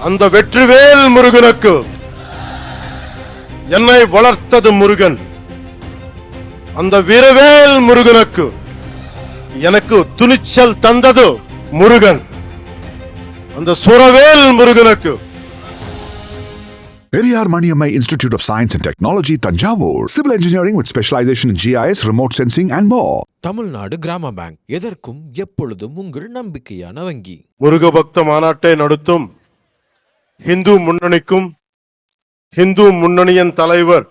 அந்த வெற்றிவேல் முருகனுக்கு, என்னை வளர்த்தது முருகன். அந்த வீரவேல் முருகனுக்கு எனக்கு துணிச்சல் தந்தது முருகன். அந்த சுரவேல் முருகனுக்கு. Periyar Maniammai Institute of Science and Technology, Tanjavur. Civil engineering with specialization in GIS, remote sensing and more. Tamil Nadu கிராம பேங்க், எதற்கும் எப்பொழுதும் உங்கள் நம்பிக்கையான வங்கி. முருக பக்த மாநாட்டை நடத்தும் இந்து முன்னணிக்கும், இந்து முன்னணியின் தலைவர்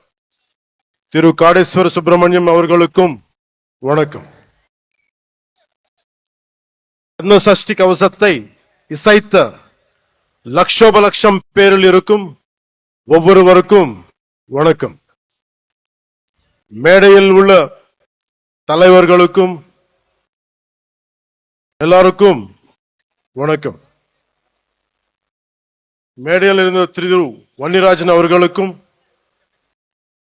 திரு காடேஸ்வர சுப்பிரமணியம் அவர்களுக்கும் வணக்கம். சஷ்டி கவசத்தை இசைத்த லட்சோப லட்சம் பேரில் இருக்கும் ஒவ்வொருவருக்கும் வணக்கம். மேடையில் உள்ள தலைவர்களுக்கும் எல்லாருக்கும் வணக்கம். மேடையில் இருந்த திரு வன்னிராஜன் அவர்களுக்கும்,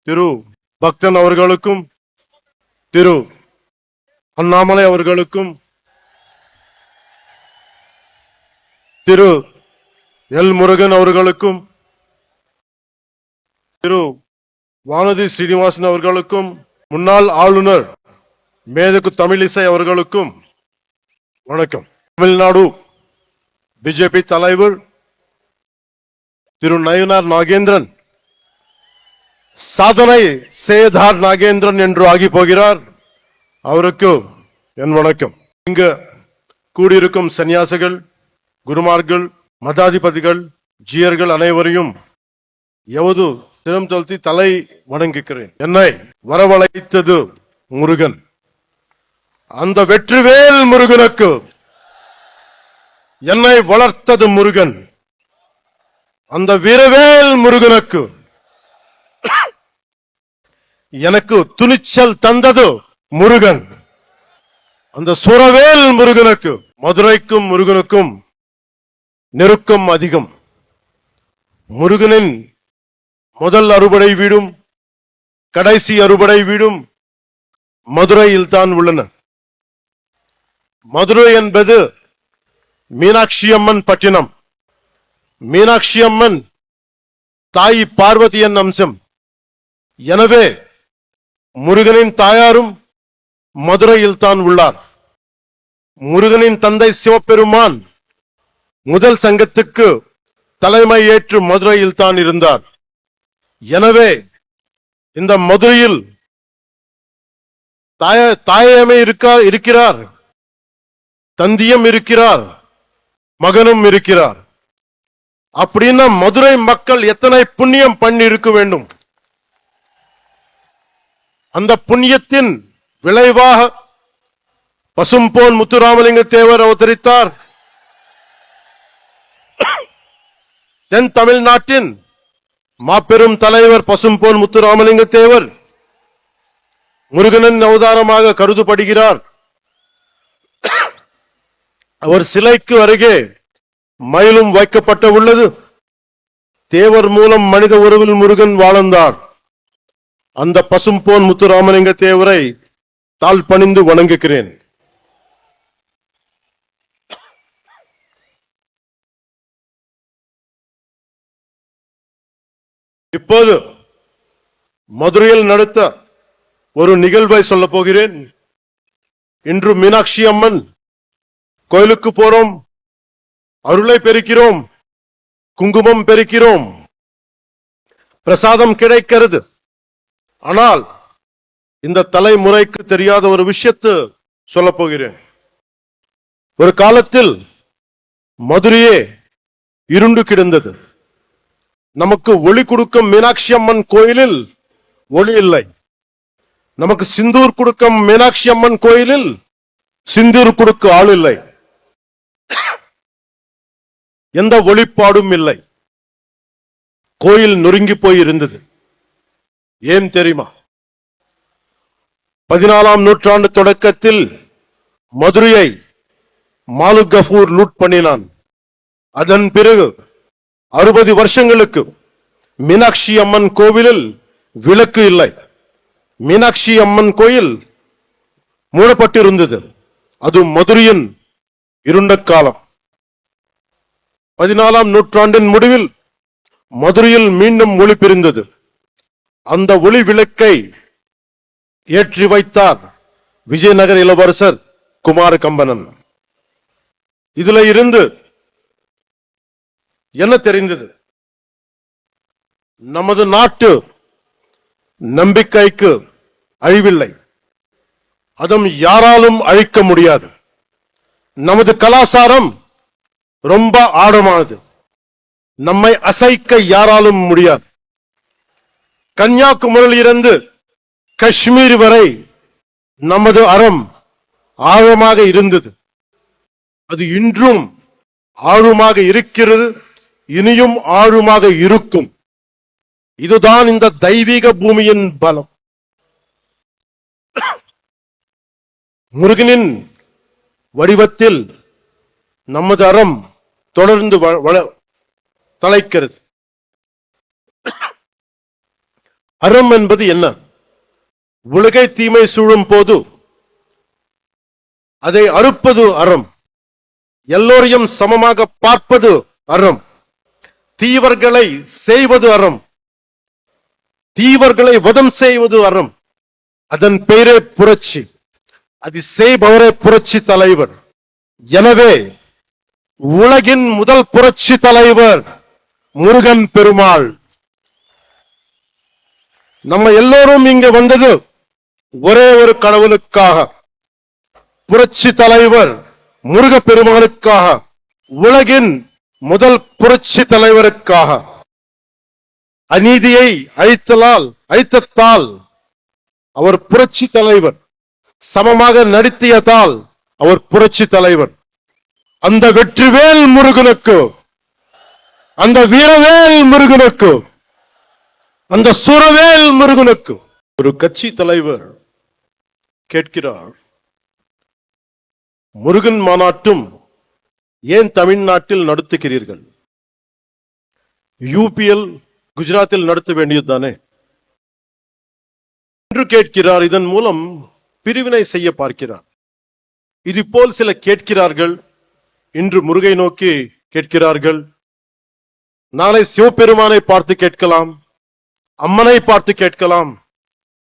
திரு பக்தன் அவர்களுக்கும், திரு அண்ணாமலை அவர்களுக்கும், திரு எல் முருகன் அவர்களுக்கும், திரு வானதி ஸ்ரீனிவாசன் அவர்களுக்கும், முன்னாள் ஆளுநர் மேதகு தமிழிசை அவர்களுக்கும் வணக்கம். தமிழ்நாடு பிஜேபி தலைவர் திரு நயினார் நாகேந்திரன் சாதனை சேதார் நாகேந்திரன் என்று ஆகி போகிறார். அவருக்கு என் வணக்கம். இங்கு கூடியிருக்கும் சன்னியாசிகள், குருமார்கள், மதாதிபதிகள், ஜீயர்கள் அனைவரையும் எவது திறம் தழுத்தி தலை வணங்குகிறேன். என்னை வரவழைத்தது முருகன். அந்த வெற்றிவேல் முருகனுக்கு, என்னை வளர்த்தது முருகன். அந்த வீரவேல் முருகனுக்கு எனக்கு துணிச்சல் தந்தது முருகன். அந்த சுரவேல் முருகனுக்கு. மதுரைக்கும் முருகனுக்கும் நெருக்கம் அதிகம். முருகனின் முதல் அறுபடை வீடும் கடைசி அறுபடை வீடும் மதுரையில் தான் உள்ளன. மதுரை என்பது மீனாட்சி அம்மன் பட்டினம். மீனாட்சி அம்மன் தாய் பார்வதியின் அம்சம். எனவே முருகனின் தாயாரும் மதுரையில் தான் உள்ளார். முருகனின் தந்தை சிவபெருமான் முதல் சங்கத்துக்கு தலைமை ஏற்று மதுரையில் தான் இருந்தார். எனவே இந்த மதுரையில் தாயமே இருக்கிறார், தந்தியம் இருக்கிறார், மகனும் இருக்கிறார். அப்படின்னா மதுரை மக்கள் எத்தனை புண்ணியம் பண்ணி இருக்க வேண்டும். அந்த புண்ணியத்தின் விளைவாக பசும்பொன் முத்துராமலிங்க தேவர் அவதரித்தார். தென் தமிழ்நாட்டின் மாபெரும் தலைவர் பசும்பொன் முத்துராமலிங்க தேவர் முருகனின் அவதாரமாக கருதப்படுகிறார். அவர் சிலைக்கு அருகே மயிலும் வைக்கப்பட்ட உள்ளது. தேவர் மூலம் மனித உறவில் முருகன் வாழ்ந்தார். அந்த பசும்பொன் முத்துராமலிங்க தேவரை தாழ் பணிந்து வணங்குகிறேன். இப்போது மதுரையில் நடத்த ஒரு நிகழ்வை சொல்ல போகிறேன். இன்று மீனாட்சி அம்மன் கோயிலுக்கு போறோம், அருளை பெருக்கிறோம், குங்குமம் பெருக்கிறோம், பிரசாதம் கிடைக்கிறது. ஆனால் இந்த தலைமுறைக்கு தெரியாத ஒரு விஷயத்தை சொல்ல போகிறேன். ஒரு காலத்தில் மதுரையே இருண்டு கிடந்தது. நமக்கு ஒளி கொடுக்கும் மீனாட்சி அம்மன் கோயிலில் ஒளி இல்லை. நமக்கு சிந்தூர் கொடுக்கும் மீனாட்சி அம்மன் கோயிலில் சிந்தூர் கொடுக்க ஆள் இல்லை. எந்த ஒளிப்பாடும் இல்லை. கோயில் நொறுங்கி போய் இருந்தது. ஏன் தெரியுமா? 14ஆம் நூற்றாண்டு தொடக்கத்தில் மதுரையை மாலிக் கஃபூர் லூட் பண்ணினான். அதன் பிறகு 60 வருஷங்களுக்கு மீனாட்சி அம்மன் கோவிலில் விளக்கு இல்லை. மீனாட்சி அம்மன் கோயில் மூடப்பட்டிருந்தது. அது மதுரையின் இருண்ட காலம். 14ஆம் நூற்றாண்டின் முடிவில் மதுரையில் மீண்டும் ஒளி பிரிந்தது. அந்த ஒளி விளக்கை ஏற்றி வைத்தார் விஜயநகர இளவரசர் குமார கம்பனன். இதுல இருந்து என்ன தெரிந்தது? நமது நாட்டு நம்பிக்கைக்கு அழிவில்லை, அதுவும் யாராலும் அழிக்க முடியாது. நமது கலாச்சாரம் ரொம்ப ஆழமானது, நம்மை அசைக்க யாராலும் முடியாது. கன்னியாகுமரியில் இருந்து காஷ்மீர் வரை நமது அறம் ஆழமாக இருந்தது. அது இன்றும் ஆழமாக இருக்கிறது, இனியும் ஆழமாக இருக்கும். இதுதான் இந்த தெய்வீக பூமியின் பலம். முருகனின் வடிவத்தில் நமது அறம் தொடர்ந்து தலைக்கிறது. அறம் என்பது என்ன? உலகை தீமை சூழும் போது அதை அறுப்பது அறம், எல்லோரையும் சமமாக பார்ப்பது அறம், தீவர்களை செய்வது அறம், தீவர்களை வதம் செய்வது அறம். அதன் பெயரே புரட்சி, அது செய்பவரே புரட்சி தலைவர். எனவே உலகின் முதல் புரட்சி தலைவர் முருகன் பெருமாள். நம்ம எல்லோரும் இங்க வந்தது ஒரே ஒரு கடவுளுக்காக, புரட்சி தலைவர் முருக பெருமானுக்காக, உலகின் முதல் புரட்சி தலைவருக்காக. அநீதியை அழித்ததால் அவர் புரட்சி தலைவர், சமமாக நடத்தியதால் அவர் புரட்சி தலைவர். அந்த வெற்றிவேல் முருகனுக்கு, அந்த வீரவேல் முருகனுக்கு, அந்த சுரவேல் முருகனுக்கு. ஒரு கட்சி தலைவர் கேட்கிறார், முருகன் மாநாட்டும் ஏன் தமிழ்நாட்டில் நடத்துகிறீர்கள்? யூபிஎல் குஜராத்தில் நடத்த வேண்டியதுதானே என்று கேட்கிறார். இதன் மூலம் பிரிவினை செய்ய பார்க்கிறார். இது போல் சில கேட்கிறார்கள். இன்று முருகை நோக்கி கேட்கிறார்கள், நாளை சிவபெருமானை பார்த்து கேட்கலாம், அம்மனை பார்த்து கேட்கலாம்.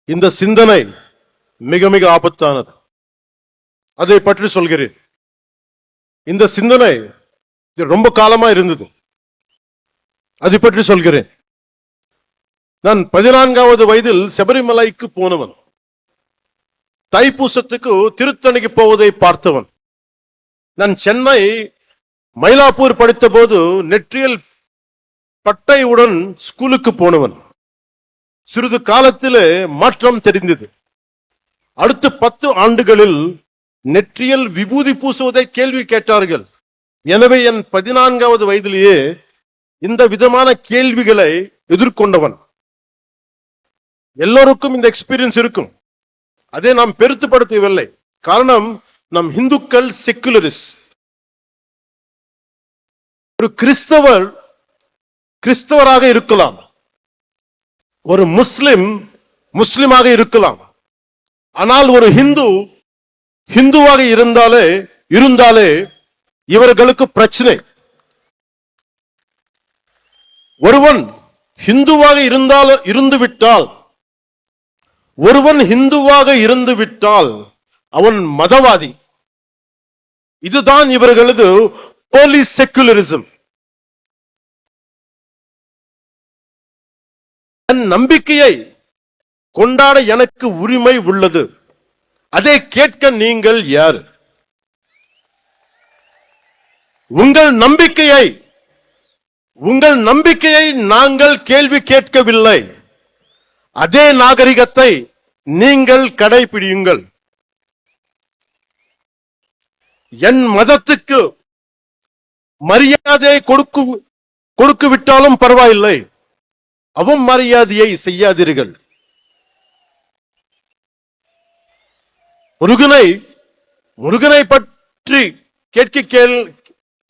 இந்த சிந்தனை மிக மிக ஆபத்தானது. அதை பற்றி சொல்கிறேன். இந்த சிந்தனை ரொம்ப காலமா இருந்தது, அதை பற்றி சொல்கிறேன். நான் 14வது வயதில் சபரிமலைக்கு போனவன். தைப்பூசத்துக்கு திருத்தணிக்கு போவதை பார்த்தவன். நான் சென்னை மயிலாப்பூர் படித்த போது நெற்றியில் பட்டையுடன் ஸ்கூலுக்கு போனவன். சிறிது காலத்திலே மாற்றம் தெரிந்தது. அடுத்த 10 ஆண்டுகளில் நெற்றியில் விபூதி பூசுவதை கேள்வி கேட்டார்கள். எனவே என் 14வது வயதிலேயே இந்த விதமான கேள்விகளை எதிர்கொண்டவன். எல்லோருக்கும் இந்த எக்ஸ்பீரியன்ஸ் இருக்கும், அதை நாம் பெருத்துப்படுத்தவில்லை. காரணம், நம் இந்துக்கள் செக்குலரிஸ்ட். ஒரு கிறிஸ்தவராக இருக்கலாம், ஒரு முஸ்லிமாக இருக்கலாம். ஆனால் ஒரு ஹிந்துவாக இருந்தாலே இவர்களுக்கு பிரச்சனை. ஒருவன் ஹிந்துவாக இருந்துவிட்டால் அவன் மதவாதி. இதுதான் இவர்களது போலி செக்குலரிசம். என் நம்பிக்கையை கொண்டாட எனக்கு உரிமை உள்ளது, அதை கேட்க நீங்கள் யார்? உங்கள் நம்பிக்கையை நாங்கள் கேள்வி கேட்கவில்லை. அதே நாகரிகத்தை நீங்கள் கடைபிடியுங்கள். என் மதத்துக்கு மரியாதை கொடுக்க விட்டாலும் பரவாயில்லை, அவமரியாதையை செய்யாதீர்கள். முருகனை பற்றி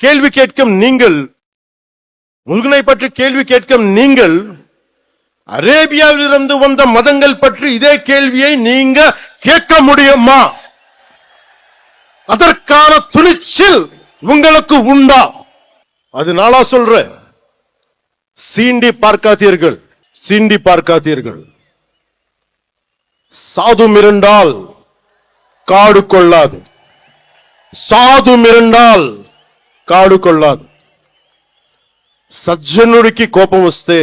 கேள்வி கேட்கும் நீங்கள் அரேபியாவிலிருந்து வந்த மதங்கள் பற்றி இதே கேள்வியை நீங்க கேட்க முடியுமா? அதற்கான துணிச்சல் உங்களுக்கு உண்டா? அதனால சொல்றேன், சீண்டி பார்க்காதீர்கள், சீண்டி பார்க்காதீர்கள். சாது மிரண்டால் காடு கொள்ளாது, సాధు మిరండాల్ కాడు కొల్లాదు. సజ్జనుడికి కోపం వస్తే,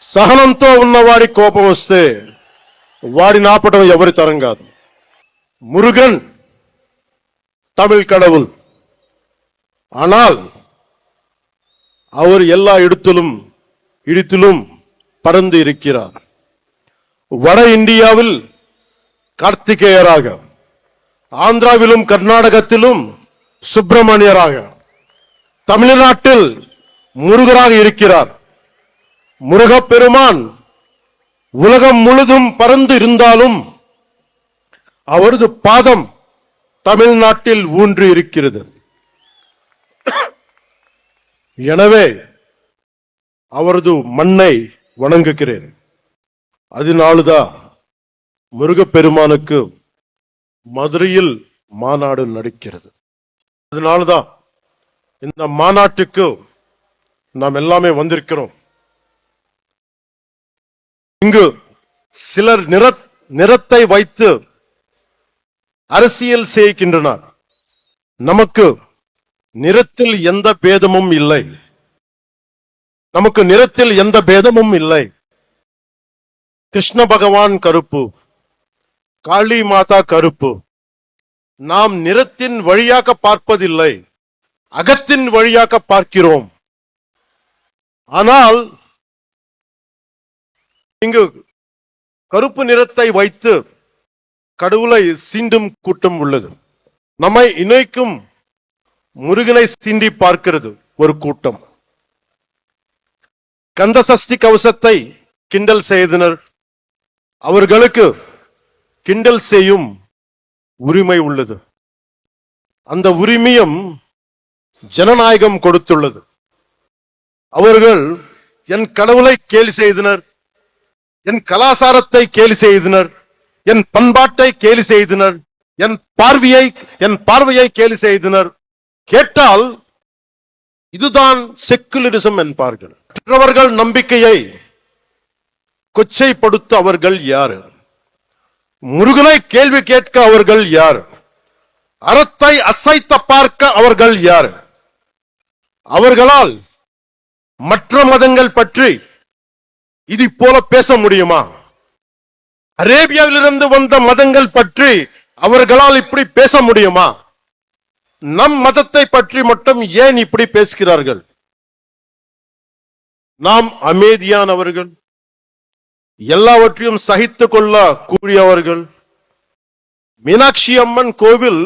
సహనంతో ఉన్నవాడి కోపం వస్తే వాడిని ఆపటం ఎవరి తరం కాదు. మురుగన్ தமிழ் கடவுள், ஆனால் அவர் எல்லா இடத்திலும் பறந்து இருக்கிறார். வட இந்தியாவில் கார்த்திகேயராக, ஆந்திராவிலும் கர்நாடகத்திலும் சுப்பிரமணியராக, தமிழ்நாட்டில் முருகராக இருக்கிறார். முருகப்பெருமான் உலகம் முழுதும் பறந்து இருந்தாலும் அவரது பாதம் தமிழ்நாட்டில் ஊன்றி இருக்கிறது. எனவே அவரது மண்ணை வணங்குகிறேன். அதனால்தான் முருகப்பெருமானுக்கு மதுரையில் மாநாடு நடக்கிறது. அதனால்தான் இந்த மாநாட்டுக்கு நாம் எல்லாமே வந்திருக்கிறோம். இங்கு சிலர் நிறத்தை வைத்து அரசியல் செய்கின்றனர். நமக்கு நிறத்தில் எந்த பேதமும் இல்லை, நமக்கு நிறத்தில் எந்த பேதமும் இல்லை. கிருஷ்ண பகவான் கருப்பு, காளி மாதா கருப்பு. நாம் நிறத்தின் வழியாக பார்ப்பதில்லை, அகத்தின் வழியாக பார்க்கிறோம். ஆனால் இங்கு கருப்பு நிறத்தை வைத்து கடவுளை சீண்டும் கூட்டம் உள்ளது. நம்மை இணைக்கும் முருகனை சீண்டி பார்க்கிறது ஒரு கூட்டம். கந்த சஷ்டி கவசத்தை கிண்டல் செய்தனர். அவர்களுக்கு கிண்டல் செய்யும் உரிமை உள்ளது. அந்த உரிமையும் ஜனநாயகம் கொடுத்துள்ளது. அவர்கள் என் கடவுளை கேலி செய்தனர், என் கலாச்சாரத்தை கேலி செய்தனர், என் பண்பாட்டை கேலி செய்தனர், என் பார்வையை கேலி செய்தனர். கேட்டால் இதுதான் செக்குலரிசம் என்பார்கள். மற்றவர்கள் நம்பிக்கையை கொச்சைப்படுத்த அவர்கள் யாரு? முருகனை கேள்வி கேட்க அவர்கள் யார்? அறத்தை அசைத்த பார்க்க அவர்கள் யார்? அவர்களால் மற்ற மதங்கள் பற்றி இது போல பேச முடியுமா? அரேபியாவிலிருந்து வந்த மதங்கள் பற்றி அவர்களால் இப்படி பேச முடியுமா? நம் மதத்தை பற்றி மட்டும் ஏன் இப்படி பேசுகிறார்கள்? நாம் அமைதியானவர்கள், எல்லாவற்றையும் சகித்துக் கொள்ள கூடியவர்கள். மீனாட்சி அம்மன் கோவில்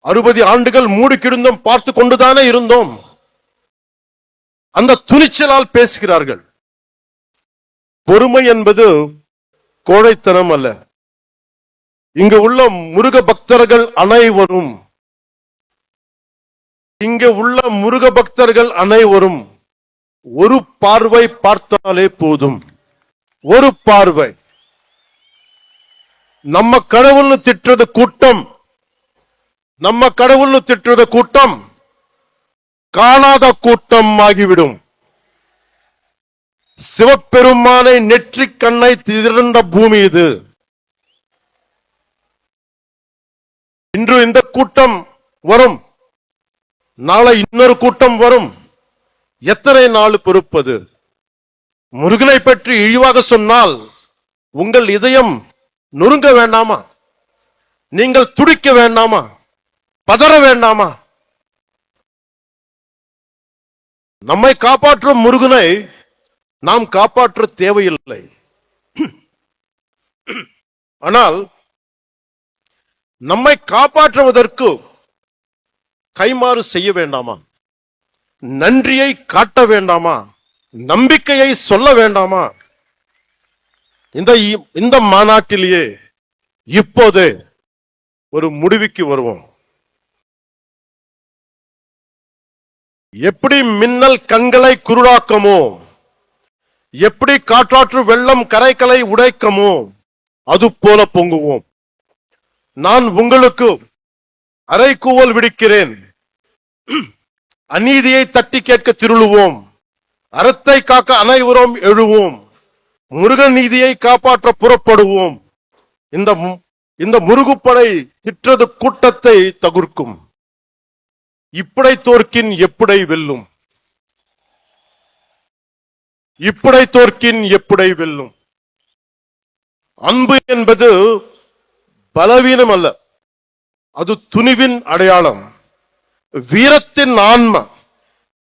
60 ஆண்டுகள் மூடி கிடந்தும் பார்த்து கொண்டுதானே இருந்தோம். அந்த துணிச்சலால் பேசுகிறார்கள். பொறுமை என்பது கோழைத்தனம் அல்ல. இங்கு உள்ள முருக பக்தர்கள் அனைவரும் ஒரு பார்வை பார்த்தாலே போதும். ஒரு பார்வை. நம்ம கடவுள்னு திட்டுறது கூட்டம் காணாத கூட்டம் ஆகிவிடும். சிவபெருமானை நெற்றிக் கண்ணை திறந்த பூமி இது. இன்று இந்த கூட்டம் வரும், நாளை இன்னொரு கூட்டம் வரும். எத்தனை நாள் பொறுப்பது? முருகனை பற்றி இழிவாக சொன்னால் உங்கள் இதயம் நொறுங்க வேண்டாமா? நீங்கள் துடிக்க வேண்டாமா? பதற வேண்டாமா? நம்மை காப்பாற்றும் முருகனை நாம் காப்பாற்ற தேவையில்லை. ஆனால் நம்மை காப்பாற்றுவதற்கு கைமாறு செய்ய வேண்டாமா? நன்றியை காட்ட வேண்டாமா? நம்பிக்கையை சொல்ல வேண்டாமா? இந்த மாநாட்டிலேயே இப்போது ஒரு முடிவுக்கு வருவோம். எப்படி மின்னல் கண்களை குருடாக்கமோ, எப்படி காற்றாற்று வெள்ளம் கரைகளை உடைக்கமோ, அது போல பொங்குவோம். நான் உங்களுக்கு அறைகூவல் விடுக்கிறேன். அநீதியை தட்டி கேட்க திருளுவோம். அறத்தை காக்க அனைவரும் எழுவோம். முருகன் நீதியை காப்பாற்ற புறப்படுவோம். இந்த முருகுப்படை திற்றது கூட்டத்தை தகுர்க்கும். இப்படை தோற்கின் எப்படை வெல்லும். இப்படை தோற்கின் எப்படை வெல்லும். அன்பு என்பது பலவீனம் அல்ல, அது துணிவின் அடையாளம், வீரத்தின் ஆன்ம,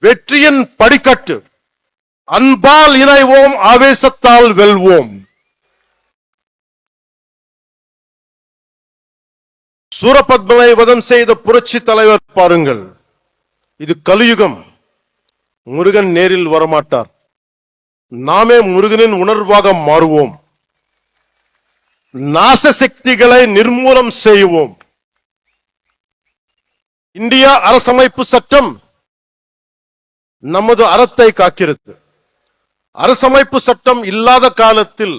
வெற்றியின் படிக்கட்டு. அன்பால் இணைவோம், ஆவேசத்தால் வெல்வோம். சூரபத்மனை வதம் செய்த புரட்சி தலைவர் பாருங்கள். இது கலியுகம். முருகன் நேரில் வரமாட்டார். நாமே முருகனின் உணர்வாக மாறுவோம். நாச சக்திகளை நிர்மூலம் செய்வோம். இந்தியா அரசமைப்பு சட்டம் நமது அறத்தை காக்கிறது. அரசமைப்பு சட்டம் இல்லாத காலத்தில்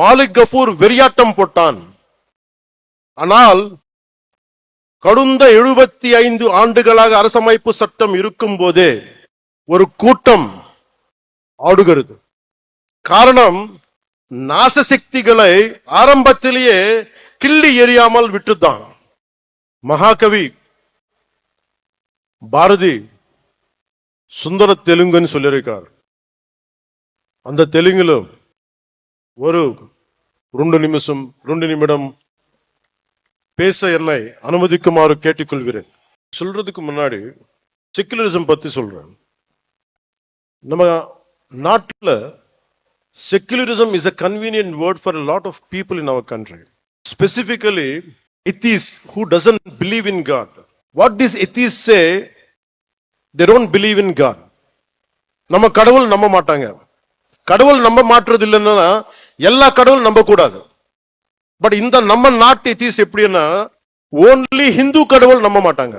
மாலிக் கஃபூர் வெறியாட்டம் போட்டான். ஆனால் கடந்த 75 ஆண்டுகளாக அரசமைப்பு சட்டம் இருக்கும் போதே ஒரு கூட்டம் ஆடுகிறது. காரணம், நாசசக்திகளை ஆரம்பத்திலேயே கிள்ளி எறியாமல் விட்டுதான். மகாகவி பாரதி சுந்தர தெலுங்குன்னு சொல்லியிருக்கார். அந்த தெலுங்குல ஒரு 2 நிமிடம் பேச என்னை அனுமதிக்குமாறு கேட்டுக்கொள்கிறேன். சொல்றதுக்கு முன்னாடி செக்குலரிசம் பத்தி சொல்றேன். நம்ம நாட்டுல secularism is a convenient word for a lot of people in our country, specifically atheists who doesn't believe in God. What these atheists say, they don't believe in God. நம்ம கடவுள் நம்ப மாட்டாங்க. கடவுள் நம்ப மாட்டுறது இல்லைன்னா எல்லா கடவுள் நம்ப கூடாது. பட் இந்த நம்ம நாட்டு atheists எப்படின்னா only Hindu கடவுள் நம்ப மாட்டாங்க.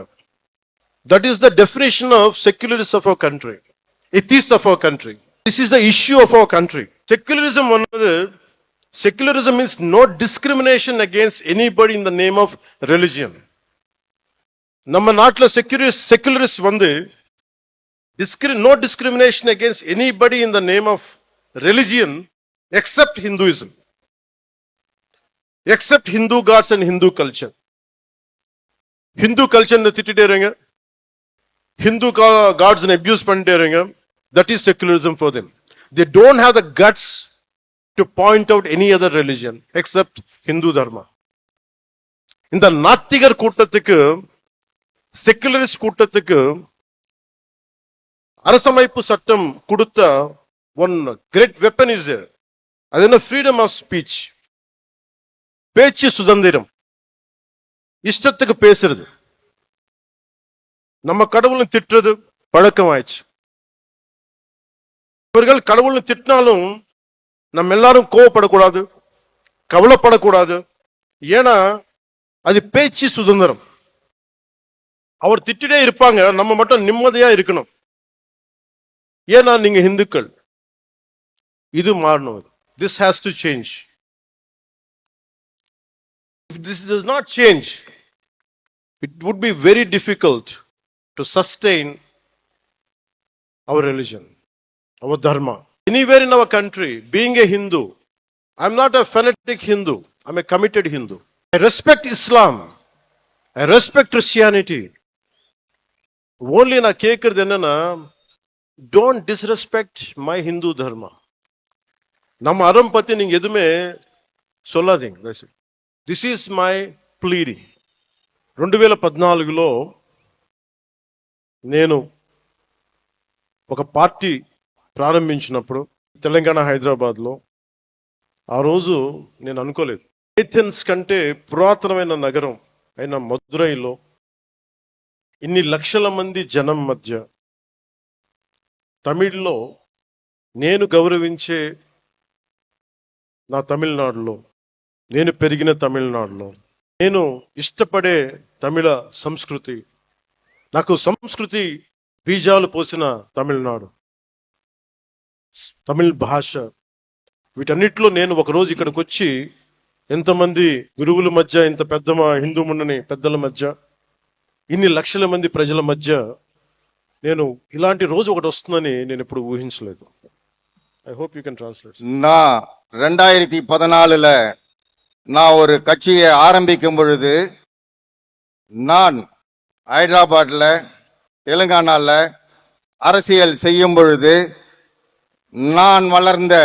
That is the definition of secularists of our country, atheists of our country. This is the issue of our country. Secularism means no discrimination against anybody in the name of religion. நம்ம நாட்டுல secularists no discrimination against anybody in the name of religion except Hinduism, except Hindu gods and Hindu culture. Hindu culture திட்டிட்டே இருங்க, Hindu gods abuse பண்ணிட்டே இருங்க. That is secularism for them. They don't have the guts to point out any other religion except Hindu dharma. இந்த நாத்திகர் கூட்டத்துக்கு, secularist கூட்டத்துக்கு அரசமைப்பு சட்டம் கொடுத்த one great weapon is there. அது என்ன? freedom of speech, பேச்சு சுதந்திரம், இஷ்டத்துக்கு பேசுறது. நம்ம கடவுளை திட்டுறது பழக்கமாயிடுச்சு. இவர்கள் கடவுளை திட்டினாலும் நம்ம எல்லாரும் கோவப்படக்கூடாது, கவலைப்படக்கூடாது. ஏன்னா அது பேச்சு சுதந்திரம். அவர் திட்டிட்டே இருப்பாங்க, நம்ம மட்டும் நிம்மதியா இருக்கணும். ஏன்னா நீங்க இந்துக்கள். இது மாறணும். This has to change. If this does not change, it would be very difficult to sustain our religion, our dharma. Anywhere in our country, being a Hindu, I'm not a fanatic Hindu, I'm a committed Hindu. I respect Islam, I respect Christianity. Only na கேக்குறது என்னன்னா, don't disrespect my Hindu dharma. நம்ம அறம் பத்தி நீங்க எதுவுமே சொல்லாதீங்க. This is my pleading. 2014లో నేను ఒక పార్టీ ప్రారంభించినప్పుడు తెలంగాణ హైదరాబాద్ లో, ఆ రోజు నేను అనుకోలేదు, ఏథెన్స్ కంటే పురాతనమైన నగరం అయిన మదురైలో ఇన్ని లక్షల మంది జనం మధ్య తమిళ్లో నేను గౌరవించే నా తమిళనాడులో, నేను పెరిగిన తమిళనాడులో, నేను ఇష్టపడే తమిళ సంస్కృతి, నాకు సంస్కృతి బీజాలు పోసిన తమిళనాడు, తమిళ్ భాష, వీటన్నిటిలో నేను ఒకరోజు ఇక్కడికి వచ్చి ఎంతమంది గురువుల మధ్య, ఇంత పెద్ద హిందూ మున్నని పెద్దల మధ్య ఇన్ని లక్షల మంది ప్రజల మధ్య నేను ఇలాంటి రోజు ఒకటి వస్తుందని నేను ఎప్పుడు ఊహించలేదు. I hope you can translate. நான் 2014 நான் ஒரு கட்சியை ஆரம்பிக்கும் பொழுது நான் ஹைதராபாத்ல தெலுங்கானால அரசியல் செய்யும் பொழுது நான் வளர்ந்த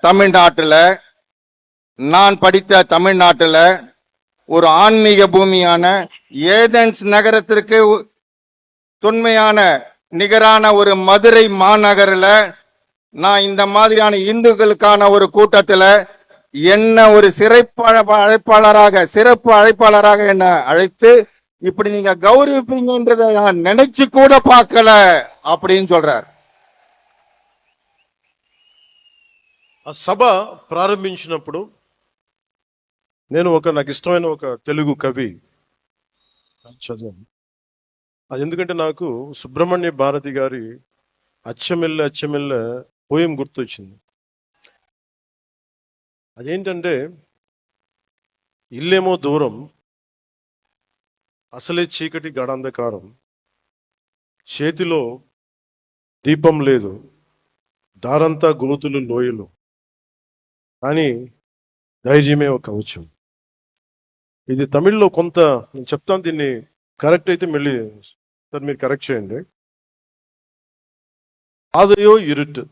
தமிழ்நாட்டுல நான் படித்த தமிழ்நாட்டுல ஒரு ஆன்மீக பூமியான ஏதென்ஸ் நகரத்திற்கு தொன்மையான நிகரான ஒரு மதுரை மாநகரில் நான் இந்த மாதிரியான இந்துக்களுக்கான ஒரு கூட்டத்துல என்ன ஒரு சிறப்பு அழைப்பாளராக என்ன அழைத்து இப்படி நீங்க கௌரவிப்பீங்கன்றத நான் நினைச்சு கூட பார்க்கல அப்படின்னு சொல்றார். ఆ సభ ప్రారంభించినప్పుడు నేను నాకు ఇష్టమైన ఒక తెలుగు కవి చదివాను. అది ఎందుకంటే నాకు సుబ్రహ్మణ్య భారతి గారి అచ్చమెల్లె అచ్చమెల్లె పోయం గుర్తొచ్చింది. అదేంటంటే, ఇల్లేమో దూరం, అసలే చీకటి గడాంధకారం, చేతిలో దీపం లేదు, దారంతా గోతులు లోయలు, కానీ ధైర్యమే ఒక కవచం. ఇది తమిళ్లో కొంత నేను చెప్తాను, దీన్ని కరెక్ట్ అయితే మళ్ళీ సార్ మీరు కరెక్ట్ చేయండి. பாதையோ இருட்டு,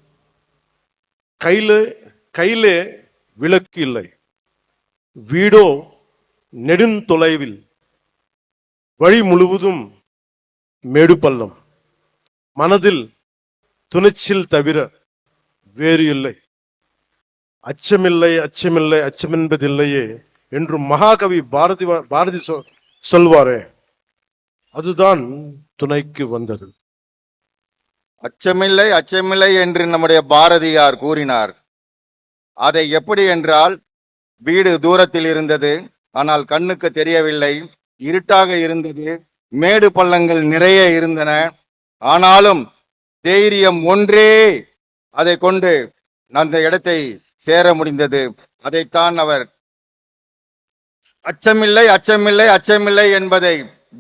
கையிலே விளக்கு இல்லை, வீடோ நெடுந்தொலைவில், வழி முழுவதும் மேடு பள்ளம், மனதில் துணிச்சல் தவிர வேறு இல்லை, அச்சமில்லை அச்சமில்லை அச்சமென்பதில்லையே என்று மகாகவி பாரதி சொல்வாரே, அதுதான் துணைக்கு வந்தது. அச்சமில்லை அச்சமில்லை என்று நம்முடைய பாரதியார் கூறினார். அதை எப்படி என்றால், வீடு தூரத்தில் இருந்தது, ஆனால் கண்ணுக்கு தெரியவில்லை, இருட்டாக இருந்தது, மேடு பள்ளங்கள் நிறைய இருந்தன, ஆனாலும் தைரியம் ஒன்றே அதை கொண்டு அந்த இடத்தை சேர முடிந்தது. அதைத்தான் அவர் அச்சமில்லை அச்சமில்லை அச்சமில்லை என்பதை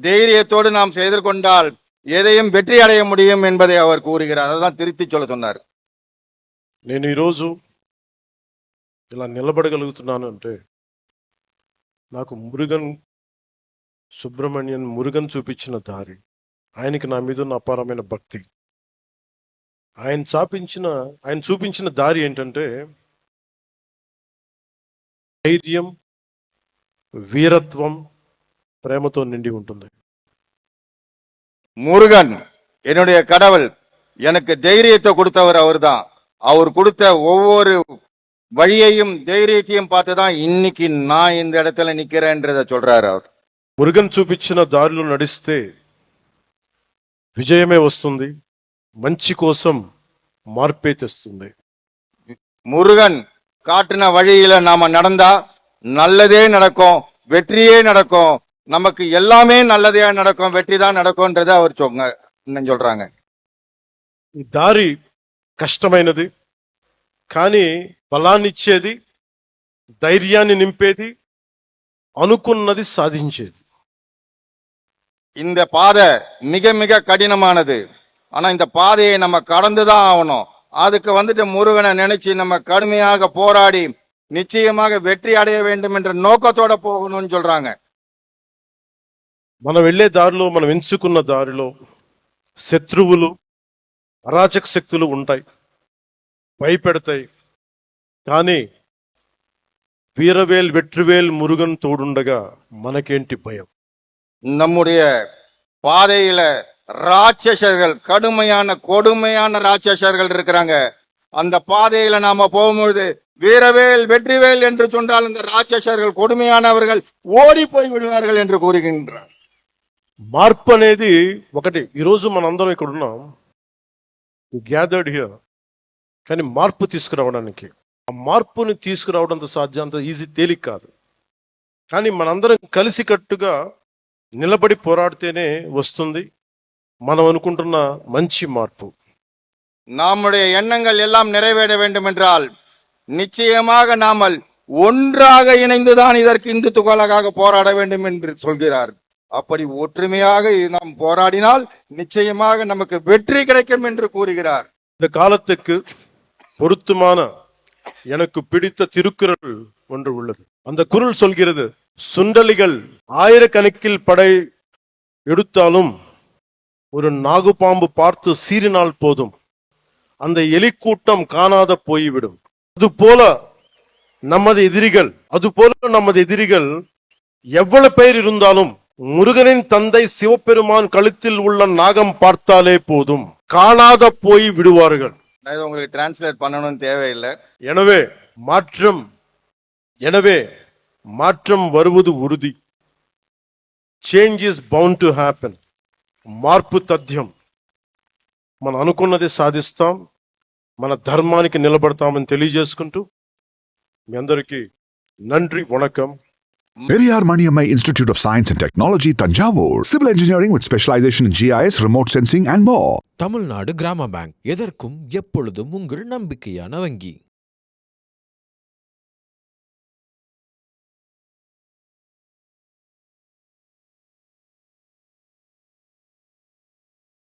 தைரியத்தோடு நாம் செய்து கொண்டால் எதையும் வெற்றி அடைய முடியும் என்பதை அவர் கூறுகிறார். அதான் திருத்தி சொல்ல சொன்னார். నేను ఈరోజు ఇలా నిలబడగలుగుతున్నాను అంటే నాకు మురుగన్ చూపించిన దారి, ఆయనకి నా మీద ఉన్న అపారమైన భక్తి. ఆయన చూపించిన దారి ఏంటంటే ధైర్యం, వీరత్వం, ప్రేమతో నిండి ఉంటుంది. முருகன் என்னுடைய கடவுள், எனக்கு தைரியத்தை கொடுத்தவர் அவர்தான். அவர் கொடுத்த ஒவ்வொரு வழியையும் தைரியத்தையும் பார்த்துதான் இன்னைக்கு நான் இந்த இடத்துல நிக்கிறேன்றத சொல்றாரு அவர். మురుగన్ చూపించిన దారిలో నడిస్తే విజయమే వస్తుంది, మంచి కోసం మార్పే తెస్తుంది. முருகன் காட்டின வழியில நாம நடந்தா நல்லதே நடக்கும், வெற்றியே நடக்கும், நமக்கு எல்லாமே நல்லதே நடக்கும், வெற்றி தான் நடக்கும்ன்றத அவர் சொல்றாங்க. ఈ దారి కష్టమైనది, కానీ బలాన్నిచ్చేది, ధైర్యాన్ని నింపేది, అనుకున్నది సాధించేది. இந்த பாதை மிக மிக கடினமானது, ஆனா இந்த பாதையை நம்ம கடந்துதான் ஆகணும். அதுக்கு முருகனை நினைச்சு நம்ம கடுமையாக போராடி நிச்சயமாக வெற்றி அடைய வேண்டும் என்ற நோக்கத்தோட போகணும்னு சொல்றாங்க. మనం వెళ్లే దారిలో, మనం ఎంచుకున్న దారిలో శత్రువులు, అరాచక శక్తులు ఉంటాయి, భయపెడతాయి. కానీ వీరవేల్ వెట్రివేల్ మురుగన్ తోడుండగా మనకేంటి భయం? நம்முடைய பாதையில ராட்சசர்கள், கொடுமையான ராட்சசர்கள் இருக்கிறாங்க. அந்த பாதையில நாம போகும்பொழுது வீரவேல் வெற்றிவேல் என்று சொன்னால் அந்த ராட்சசர்கள், கொடுமையானவர்கள் ஓடி போய் விடுவார்கள் என்று கூறுகின்றார். మార్పు అనేది ఒకటి. ఈరోజు మనందరం ఇక్కడ ఉన్నాం, గ్యాదర్డ్ హియర్, కానీ మార్పు తీసుకురావడానికి, ఆ మార్పుని తీసుకురావడంత సాధ్యం, అంత ఈజీ, తేలిక కాదు. కానీ మనందరం కలిసికట్టుగా నిలబడి పోరాడితేనే వస్తుంది మనం అనుకుంటున్న మంచి మార్పు. நம்முடைய எண்ணங்கள் எல்லாம் நிறைவேற வேண்டும் என்றால் நிச்சயமாக நாமல் ஒன்றாக இணைந்துதான் இதற்கு இந்துத்துவலாக போராட வேண்டும் என்று சொல்கிறார். அப்படி ஒற்றுமையாக நாம் போராடினால் நிச்சயமாக நமக்கு வெற்றி கிடைக்கும் என்று கூறுகிறார். இந்த காலத்துக்கு பொருத்தமான எனக்கு பிடித்த திருக்குறள் ஒன்று உள்ளது. அந்த குறள் சொல்கிறது, சுண்டலிகள் ஆயிரக்கணக்கில் படை எடுத்தாலும் ஒரு நாகுபாம்பு பார்த்து சீறினால் போதும், அந்த எலிக்கூட்டம் காணாத போய்விடும். அதுபோல நமது எதிரிகள் எவ்வளவு பேர் இருந்தாலும் முருகனின் தந்தை சிவபெருமான் கழுத்தில் உள்ள நாகம் பார்த்தாலே போதும், காணாத போய் விடுவார்கள். நான் இதை உங்களுக்கு டிரான்ஸ்லேட் பண்ணணும்னு தேவையில்லை. எனவே மாற்றம் வருவது உறுதி. Change is bound to happen. మార్పు తథ్యం. మనం అనుకున్నది సాధిస్తాం, మన ధర్మానికి నిలబడతామని తెలియజేసుకుంటూ మీ అందరికీ నండ్రి vanakkam. Periyar Maniammai Institute of Science and Technology, Tanjavur. Civil engineering with specialization in GIS, remote sensing and more. Tamil Nadu கிராம பேங்க் எதற்கும் எப்பொழுதும் உங்கள் நம்பிக்கையான வங்கி.